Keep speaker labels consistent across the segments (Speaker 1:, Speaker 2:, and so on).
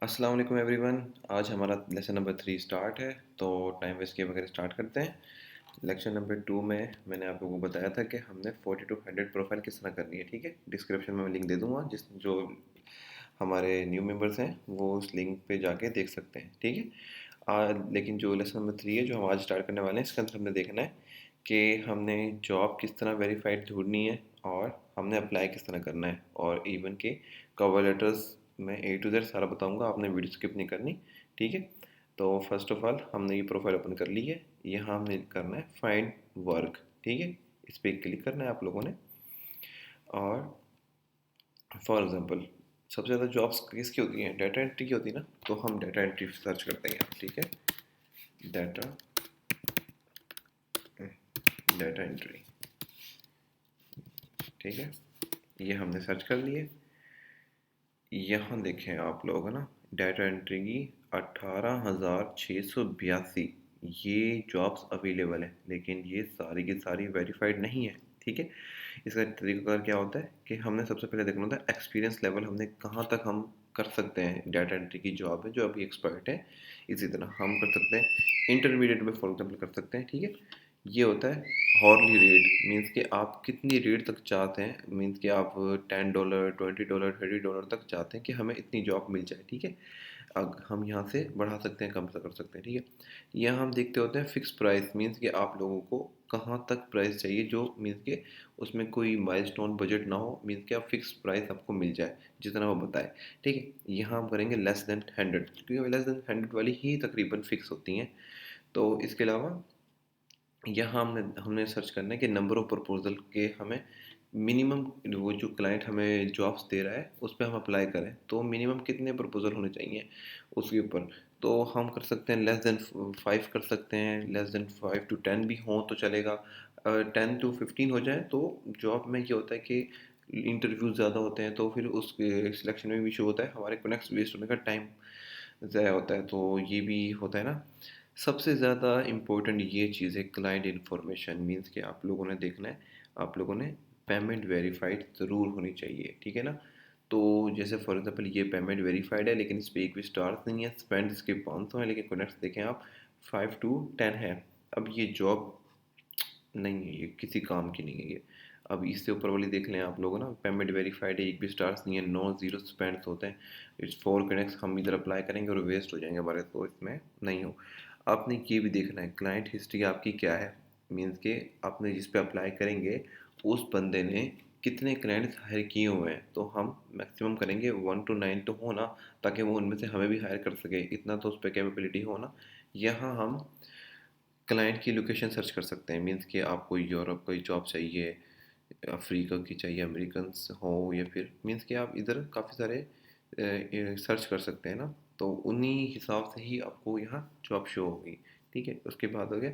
Speaker 1: अस्सलाम वालेकुम एवरीवन। आज हमारा लेसन नंबर 3 स्टार्ट है, तो टाइम वेस्ट किए बगैर स्टार्ट करते हैं। लेक्चर नंबर 2 में मैंने आप लोगों को बताया था कि हमने 40 टू 100 प्रोफाइल किस तरह करनी है। ठीक है, डिस्क्रिप्शन में मैं लिंक दे दूंगा, जिस जो हमारे न्यू मेंबर्स हैं वो उस लिंक पे जाके देख सकते हैं। ठीक है। लेकिन जो लेसन नंबर 3 है जो हम आज स्टार्ट करने वाले हैं, इसके अंदर हमने देखना है कि हमने जॉब किस तरह वेरीफाइड ढूंढनी है और हमने अप्लाई किस तरह करना है, और इवन के कवर लेटर्स मैं A to Z सारा बताऊंगा, आपने वीडियो स्किप नहीं करनी। ठीक है। तो फर्स्ट ऑफ ऑल हमने ये प्रोफाइल ओपन कर ली है। यहाँ हमने करना है फाइंड वर्क। ठीक है, इस पर क्लिक करना है आप लोगों ने। और फॉर एग्जांपल सबसे ज़्यादा जॉब्स किसकी होती हैं? डाटा एंट्री की होती है ना, तो हम डाटा एंट्री सर्च करते हैं। ठीक है, डाटा डाटा एंट्री। ठीक है, ये हमने सर्च कर लिए। यहाँ देखें आप लोग, है ना, डाटा एंट्री की 18,682 ये जॉब्स अवेलेबल हैं, लेकिन ये सारी की सारी वेरीफाइड नहीं है। ठीक है। इसका तरीकाकार क्या होता है कि हमने सबसे पहले देखना होता है एक्सपीरियंस लेवल, हमने कहाँ तक हम कर सकते हैं। डाटा एंट्री की जॉब है जो अभी एक्सपर्ट है, इसी तरह हम कर सकते हैं इंटरमीडिएट में फॉर एग्जाम्पल कर सकते हैं। ठीक है। ये होता है हॉर्ली रेट, मीन्स कि आप कितनी रेट तक चाहते हैं, मीन्स कि आप $10 $20 $30 तक चाहते हैं कि हमें इतनी जॉब मिल जाए। ठीक है। अब हम यहाँ से बढ़ा सकते हैं, कम से कर सकते हैं। ठीक है। यहाँ हम देखते होते हैं फिक्स प्राइस, मीन्स कि आप लोगों को कहाँ तक प्राइस चाहिए, जो मीन्स के उसमें कोई माइलस्टोन बजट ना हो, मीन्स कि आप फिक्स प्राइस आपको मिल जाए जितना वो बताए। ठीक है। यहाँ हम करेंगे लेस देन 100, क्योंकि लेस देन 100 वाली ही तकरीबन फिक्स होती हैं। तो इसके अलावा यहाँ हमने हमने सर्च करना है कि नंबर ऑफ प्रपोजल के हमें मिनिमम, वो जो क्लाइंट हमें जॉब्स दे रहा है उस पर हम अप्लाई करें तो मिनिमम कितने प्रपोजल होने चाहिए उसके ऊपर। तो हम कर सकते हैं लेस देन 5 कर सकते हैं, लेस देन 5 to 10 भी हों तो चलेगा। 10 to 15 हो जाए तो जॉब में ये होता है कि इंटरव्यूज ज़्यादा होते हैं, तो फिर उस सिलेक्शन में भी इशू होता है, हमारे कनेक्ट वेस्ट होने का टाइम ज़ाया होता है, तो ये भी होता है ना। सबसे ज़्यादा इम्पोर्टेंट ये चीज़ है क्लाइंट इन्फॉर्मेशन, मीन्स कि आप लोगों ने देखना है, आप लोगों ने पेमेंट वेरीफाइड ज़रूर होनी चाहिए। ठीक है ना। तो जैसे फॉर एग्जांपल ये पेमेंट वेरीफाइड है, लेकिन इस पर एक भी स्टार्स नहीं है, स्पेंड इसके 500 है, लेकिन कनेक्ट देखें आप 5 to 10 है। अब ये जॉब नहीं है, ये किसी काम की नहीं है ये। अब इससे ऊपर वाली देख लें आप लोग ना, पेमेंट वेरीफाइड है, एक भी स्टार्स नहीं है, नो जीरो स्पेंड्स होते हैं। इट्स फॉर कनेक्ट्स हम इधर अप्लाई करेंगे और वेस्ट हो जाएंगे हमारे, तो इसमें नहीं हो। आपने ये भी देखना है क्लाइंट हिस्ट्री आपकी क्या है, मीन्स के आपने जिस पे अप्लाई करेंगे उस बंदे ने कितने क्लाइंट्स हायर किए हुए हैं, तो हम मैक्सिमम करेंगे 1 to 9 तो हो ना, ताकि वो उनमें से हमें भी हायर कर सके, इतना तो उस पर कैपेबिलिटी हो ना। यहाँ हम क्लाइंट की लोकेशन सर्च कर सकते हैं, मीन्स कि आपको यूरोप कोई जॉब चाहिए, अफ्रीका की चाहिए, अमेरिकन हो, या फिर मीन्स कि आप इधर काफ़ी सारे सर्च कर सकते हैं ना, तो उन्हीं हिसाब से ही आपको यहाँ जॉब शो होगी। ठीक है। उसके बाद हो गया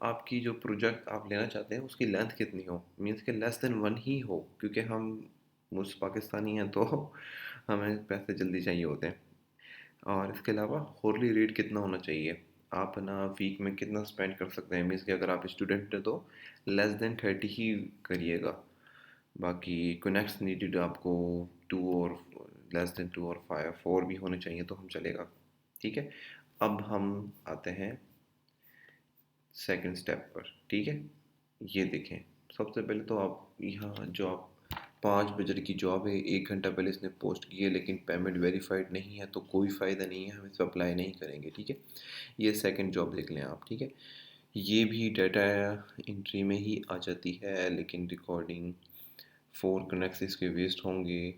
Speaker 1: आपकी जो प्रोजेक्ट आप लेना चाहते हैं उसकी लेंथ कितनी हो, मीन्स के लेस देन 1 ही हो, क्योंकि हम मुझ पाकिस्तानी हैं तो हमें पैसे जल्दी चाहिए होते हैं। और इसके अलावा होरली रेट कितना होना चाहिए, आप ना वीक में कितना स्पेंड कर सकते हैं, मीन्स कि अगर आप स्टूडेंट हैं तो लेस देन 30 ही करिएगा। बाकी कनेक्ट्स नीडेड आपको 2 और लेस देन 2 और 4 भी होने चाहिए तो हम चलेगा। ठीक है। अब हम आते हैं सेकंड स्टेप पर। ठीक है। ये देखें, सबसे पहले तो आप यहाँ जो आप 5 बजे की जॉब है, 1 घंटा पहले इसने पोस्ट की है, लेकिन पेमेंट वेरीफाइड नहीं है, तो कोई फ़ायदा नहीं है, हम इस पर अप्लाई नहीं करेंगे। ठीक है। ये सेकंड जॉब देख लें आप। ठीक है। ये भी डाटा एंट्री में ही आ जाती है, लेकिन रिकॉर्डिंग 4 कनेक्ट्स इसके वेस्ट होंगे,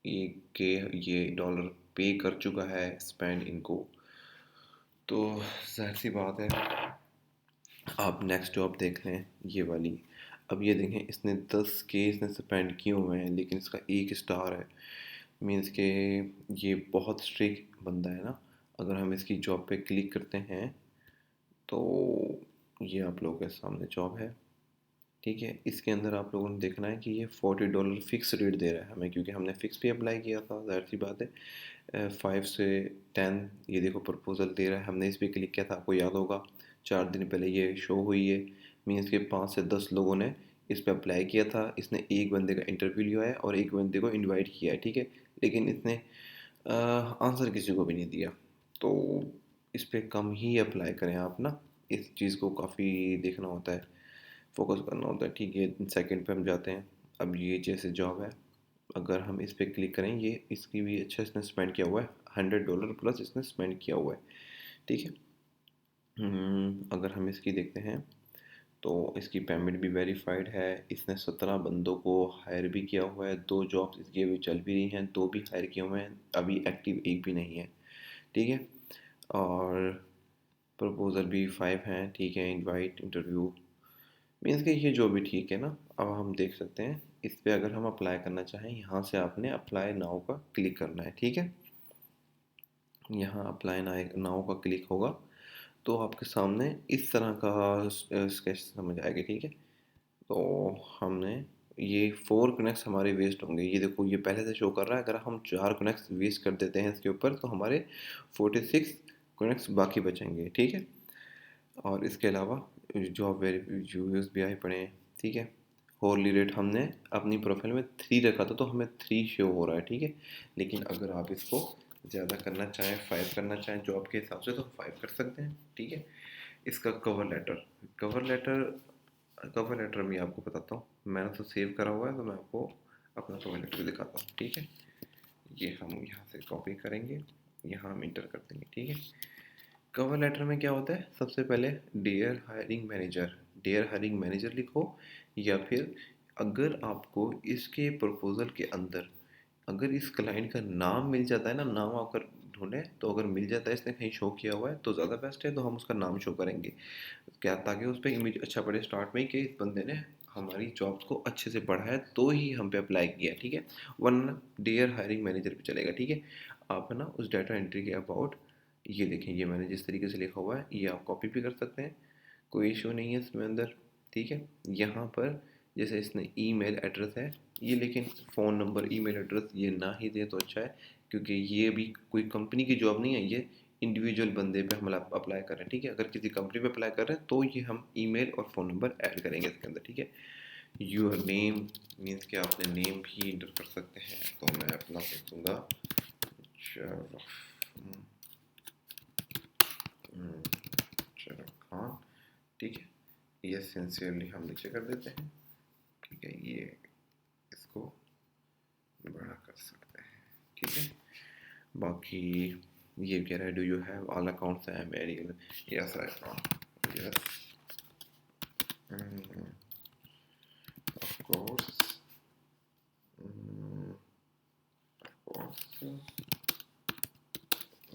Speaker 1: एक के ये डॉलर पे कर चुका है स्पेंड इनको, तो जाहिर सी बात है। आप नेक्स्ट जॉब देख लें ये वाली। अब ये देखें, इसने 10 के इसने स्पेंड किए हुए हैं, लेकिन इसका 1 स्टार है, मीन्स के ये बहुत स्ट्रिक बंदा है ना। अगर हम इसकी जॉब पे क्लिक करते हैं तो ये आप लोगों के सामने जॉब है। ठीक है। इसके अंदर आप लोगों ने देखना है कि ये $40 फिक्स रेट दे रहा है हमें, क्योंकि हमने फ़िक्स पे अप्लाई किया था, ज़ाहिर सी बात है। 5 से 10 ये देखो प्रपोज़ल दे रहा है, हमने इस पर क्लिक किया था, आपको याद होगा 4 दिन पहले ये शो हुई है। मीन्स के 5 से 10 लोगों ने इस पर अप्लाई किया था, इसने एक बंदे का इंटरव्यू लिया है और एक बंदे को इनवाइट किया है। ठीक है। लेकिन इसने आंसर किसी को भी नहीं दिया, तो इस पे कम ही अप्लाई करें आप ना। इस चीज़ को काफ़ी देखना होता है, फोकस करना होता है। ठीक है, सेकंड पे हम जाते हैं। अब ये जैसे जॉब है, अगर हम इस पे क्लिक करें, ये इसकी भी अच्छा इसने स्पेंड किया हुआ है, $100 प्लस इसने स्पेंड किया हुआ है। ठीक है। अगर हम इसकी देखते हैं तो इसकी पेमेंट भी वेरीफाइड है। इसने 17 बंदों को हायर भी किया हुआ है, 2 जॉब्स इसकी अभी चल भी रही हैं, 2 भी हायर किए हुए हैं, अभी एक्टिव एक भी नहीं है। ठीक है। और प्रपोज़ल भी 5 हैं। ठीक है, इनवाइट इंटरव्यू मीन्स कि ये जो भी ठीक है ना। अब हम देख सकते हैं इस पे, अगर हम अप्लाई करना चाहें, यहाँ से आपने अप्लाई नाउ का क्लिक करना है। ठीक है, यहाँ अप्लाई नाउ का क्लिक होगा तो आपके सामने इस तरह का स्केच समझ आएगा। ठीक है, तो हमने ये 4 कनेक्ट्स हमारे वेस्ट होंगे। ये देखो, ये पहले से शो कर रहा है, अगर हम 4 कनेक्ट्स वेस्ट कर देते हैं इसके ऊपर तो हमारे 46 कनेक्ट्स बाकी बचेंगे। ठीक है, और इसके अलावा जॉब USBI पढ़े। ठीक है, होरली रेट हमने अपनी प्रोफाइल में 3 रखा था तो हमें 3 शो हो रहा है। ठीक है, लेकिन अगर आप इसको ज़्यादा करना चाहें, 5 करना चाहें जॉब के हिसाब से, तो 5 कर सकते हैं। ठीक है, इसका कवर लेटर कवर लेटर भी आपको बताता हूँ। मैंने तो सेव करा हुआ है, तो मैं आपको अपना कवर लेटर दिखाता हूँ। ठीक है, ये हम यहाँ से कॉपी करेंगे, यहाँ हम इंटर कर देंगे। ठीक है, कवर लेटर में क्या होता है, सबसे पहले डियर हायरिंग मैनेजर लिखो, या फिर अगर आपको इसके प्रपोजल के अंदर अगर इस क्लाइंट का नाम मिल जाता है ना, नाम अगर ढूंढे तो अगर मिल जाता है, इसने कहीं शो किया हुआ है तो ज़्यादा बेस्ट है, तो हम उसका नाम शो करेंगे क्या, ताकि उस पर इमेज अच्छा पड़े स्टार्ट में ही कि इस बंदे ने हमारी जॉब्स को अच्छे से पढ़ा है तो ही हम पे अप्लाई किया। ठीक है, वरना डियर हायरिंग मैनेजर पे चलेगा। ठीक है, आप है ना उस डाटा एंट्री के अबाउट, ये देखें, ये मैंने जिस तरीके से लिखा हुआ है ये आप कॉपी भी कर सकते हैं, कोई इशू नहीं है इसमें अंदर। ठीक है, यहाँ पर जैसे इसने ईमेल एड्रेस है ये, लेकिन फ़ोन नंबर ईमेल एड्रेस ये ना ही दे तो अच्छा है, क्योंकि ये भी कोई कंपनी की जॉब नहीं है, ये इंडिविजुअल बंदे पे हम अप्लाई कर रहे हैं। ठीक है, अगर किसी कंपनी पे अप्लाई कर रहे हैं तो ये हम ईमेल और फ़ोन नंबर ऐड करेंगे इसके अंदर। ठीक है, योर नेम मीन्स कि आपने नेम भी इंटर कर सकते हैं, तो मैं अपना लिख दूँगा शरफ खान। ठीक है, ये सिंसियरली हम नीचे कर देते हैं। ठीक है, ये इसको बड़ा कर सकते हैं। ठीक है, बाकी ये कह रहा है, do you have all accounts I am Ariel, yes I have, yes of course,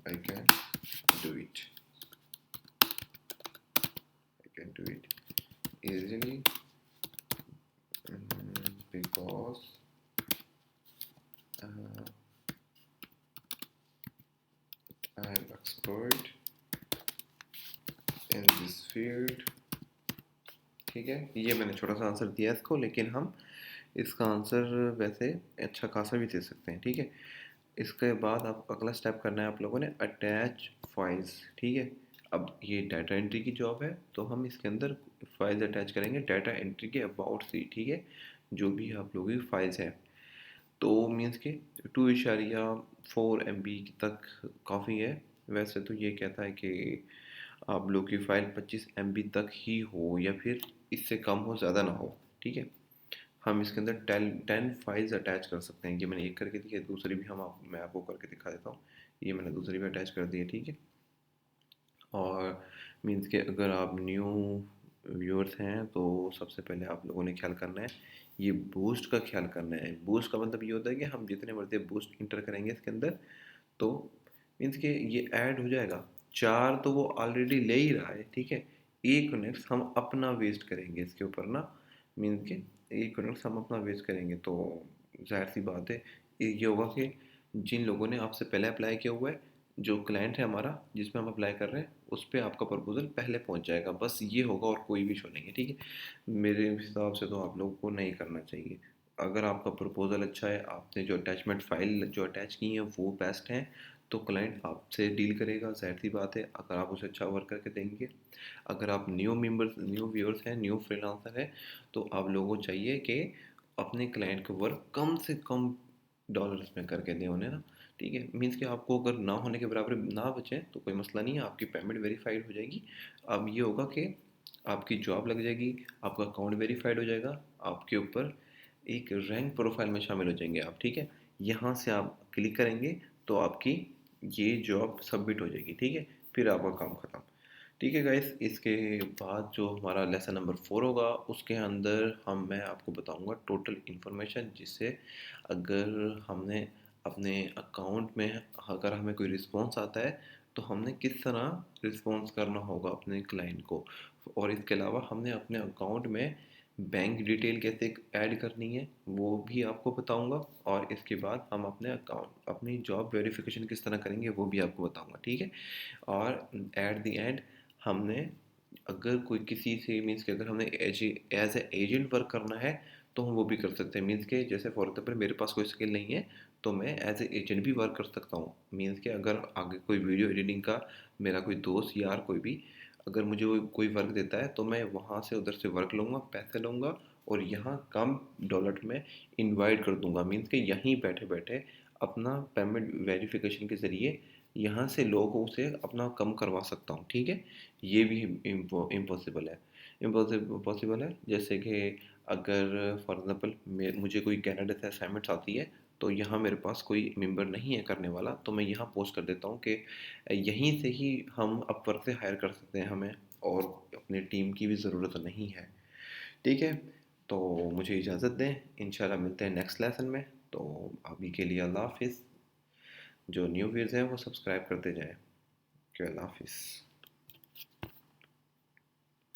Speaker 1: I can do it, I can do it easily, because I am expert in this field। ठीक है, ये मैंने छोटा सा आंसर दिया इसको, लेकिन हम इसका आंसर वैसे अच्छा खासा भी दे सकते हैं। ठीक है, इसके बाद आप अगला स्टेप करना है आप लोगों ने, अटैच फाइल्स। ठीक है, अब ये डाटा एंट्री की जॉब है तो हम इसके अंदर फाइल्स अटैच करेंगे डाटा एंट्री के अबाउट से। ठीक है, जो भी आप लोगों की फाइल्स हैं, तो मीन्स के 2.4 MB तक काफ़ी है। वैसे तो ये कहता है कि आप लोग की फ़ाइल 25 MB तक ही हो, या फिर इससे कम हो, ज़्यादा ना हो। ठीक है, हम इसके अंदर 10 फाइल्स अटैच कर सकते हैं। ये मैंने एक करके दी है, दूसरी भी मैं आपको करके दिखा देता हूँ। ये मैंने दूसरी भी अटैच कर दी है। ठीक है, और मीन्स के अगर आप न्यू व्यूअर्स हैं तो सबसे पहले आप लोगों ने ख्याल करना है, ये बूस्ट का ख्याल करना है। बूस्ट का मतलब ये होता है कि हम जितने मर्जी बूस्ट इंटर करेंगे इसके अंदर, तो मीन्स के ये ऐड हो जाएगा। 4 तो वो ऑलरेडी ले ही रहा है। ठीक है, एक नेक्स्ट हम अपना वेस्ट करेंगे इसके ऊपर ना, मीन्स के एक नेक्स्ट हम अपना वेस्ट करेंगे, तो जाहिर सी बात है ये होगा कि जिन लोगों ने आपसे पहले अप्लाई किया हुआ है, जो क्लाइंट है हमारा जिसमें हम अप्लाई कर रहे हैं, उस पर आपका प्रपोजल पहले पहुंच जाएगा। बस ये होगा और कोई भी इशू नहीं है। ठीक है, मेरे हिसाब से तो आप लोगों को नहीं करना चाहिए। अगर आपका प्रपोजल अच्छा है, आपने जो अटैचमेंट फाइल जो अटैच की है वो बेस्ट हैं, तो क्लाइंट आपसे डील करेगा, जाहिर सी बात है, अगर आप उसे अच्छा वर्क करके देंगे। अगर आप न्यू व्यूअर्स हैं, न्यू फ्रीलांसर हैं, तो आप लोगों को चाहिए कि अपने क्लाइंट का वर्क कम से कम डॉलर्स में करके दें उन्हें ना, ठीक है। मीन्स कि आपको अगर ना होने के बराबर ना बचे तो कोई मसला नहीं है, आपकी पेमेंट वेरीफाइड हो जाएगी। अब ये होगा कि आपकी जॉब लग जाएगी, आपका अकाउंट वेरीफाइड हो जाएगा, आपके ऊपर एक रैंक प्रोफाइल में शामिल हो जाएंगे आप, ठीक है। यहाँ से आप क्लिक करेंगे तो आपकी ये जॉब सबमिट हो जाएगी, ठीक है। फिर आपका काम ख़त्म, ठीक है गाइस। इसके बाद जो हमारा लेसन नंबर 4 होगा उसके अंदर मैं आपको बताऊंगा टोटल इन्फॉर्मेशन, जिससे अगर हमने अपने अकाउंट में अगर हमें कोई रिस्पॉन्स आता है तो हमने किस तरह रिस्पॉन्स करना होगा अपने क्लाइंट को। और इसके अलावा हमने अपने अकाउंट में बैंक डिटेल कैसे ऐड करनी है वो भी आपको बताऊंगा। और इसके बाद हम अपने अकाउंट अपनी जॉब वेरिफिकेशन किस तरह करेंगे वो भी आपको बताऊंगा, ठीक है। और एट द एंड हमने अगर कोई किसी से मीन्स कि अगर हमने एज ए एजेंट वर्क करना है तो हम वो भी कर सकते हैं। मीन्स के जैसे फॉर एग्जाम्पल मेरे पास कोई स्किल नहीं है तो मैं एज ए एजेंट भी वर्क कर सकता हूँ। मीन्स के अगर आगे कोई वीडियो एडिटिंग का मेरा कोई दोस्त यार कोई भी अगर मुझे वो कोई वर्क देता है तो मैं वहाँ से उधर से वर्क लूँगा, पैसे लूँगा और यहाँ कम डॉलर में इनवाइट कर दूँगा। मीन्स के यहीं बैठे बैठे अपना पेमेंट वेरिफिकेशन के ज़रिए यहाँ से लोगों से अपना कम करवा सकता हूँ, ठीक है। ये भी इम्पॉसिबल है, इम्पॉसिबल पॉसिबल है। जैसे कि अगर फॉर एग्जांपल मुझे कोई कनाडा से असाइनमेंट्स आती है तो यहाँ मेरे पास कोई मेंबर नहीं है करने वाला, तो मैं यहाँ पोस्ट कर देता हूँ कि यहीं से ही हम अपवर्क से हायर कर सकते हैं हमें, और अपनी टीम की भी ज़रूरत नहीं है, ठीक है। तो मुझे इजाज़त दें, इंशाल्लाह मिलते हैं नेक्स्ट लेसन में। तो अभी के लिए अल्लाह हाफिज़। जो न्यू व्यूज़ हैं वो सब्सक्राइब करते जाएँ। ओके, अल्लाह हाफिज़।